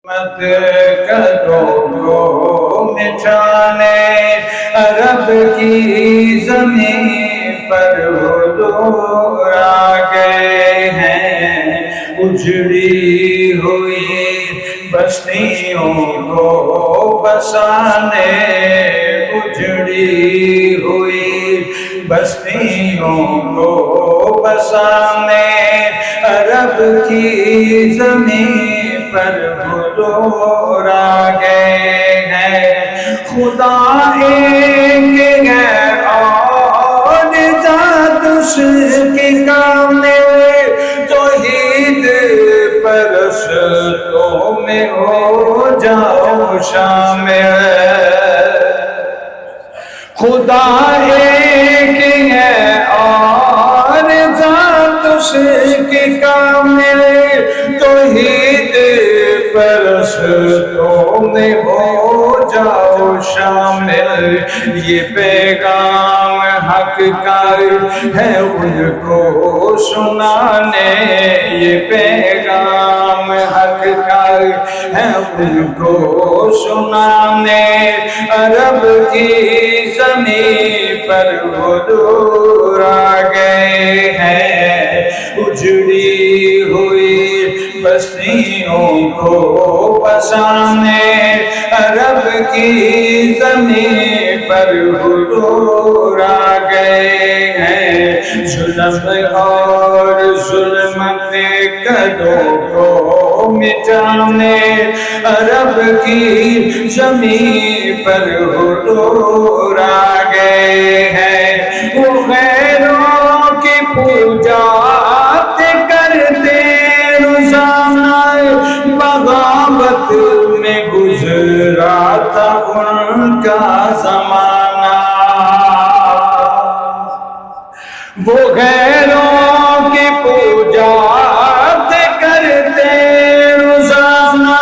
مت قدوں کو مٹانے عرب کی زمین پر حضور آ گئے ہیں، اجڑی ہوئی بستیوں کو بسانے، اجڑی ہوئی بستیوں کو بسانے عرب کی زمین پر حضور آ گئے ہیں۔ خدا ایک ہے اور ذات اس کی کامل، توحید پرستوں میں ہو جاؤ شامل۔ خدا ایک ہے اور ذات اس کی کامل، توحید پرستوں میں ہو جاؤ شامل۔ یہ پیغام حق کا ہے ان کو سنانے، یہ پیغام حق کا ہے ان کو سنانے عرب کی زمین پر حضور آ گئے ہیں، اجڑی ہوئی بستیوں کو بسانے عرب کی زمین پر حضور آ گئے ہیں۔ ظلم اور ظلمت قدوں کو مٹانے عرب کی زمین پر حضور آ گئے ہیں۔ وہ غیروں کی پوجا کرتے روزانہ، بغاوت میں گزرا تھا ان کا زمانہ۔ وہ غیروں کی پوجا کرتے روزانہ،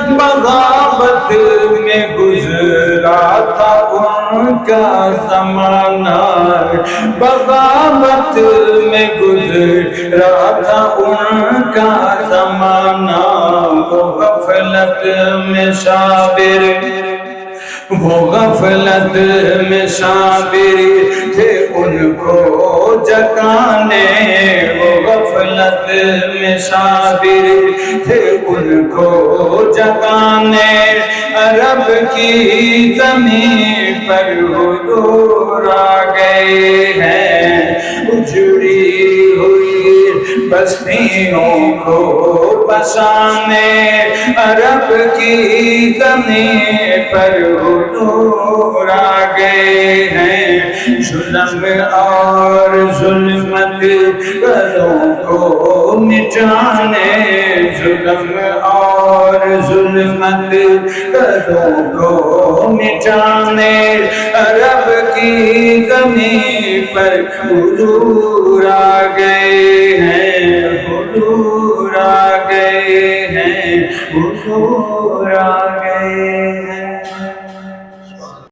بغاوت میں گزرا تھا ان کا زمانہ، بغاوت میں گزرا تھا ان کا زمانہ۔ وہ غفلت میں صابر، وہ غفلت میں صابر تھے ان کو جگانے، وہ غفلت میں صابر تھے ان کو جگانے عرب کی زمین پر حضور آ گئے ہیں، اجڑی ہوئی بستیوں کو بسانے عرب کی زمین پر حضور آ گئے ہیں۔ ظلم اور ظلمت قدوں کو مٹانے، ظلم اور ظلمت قدوں کو مٹانے عرب کی زمین پر حضور آ گئے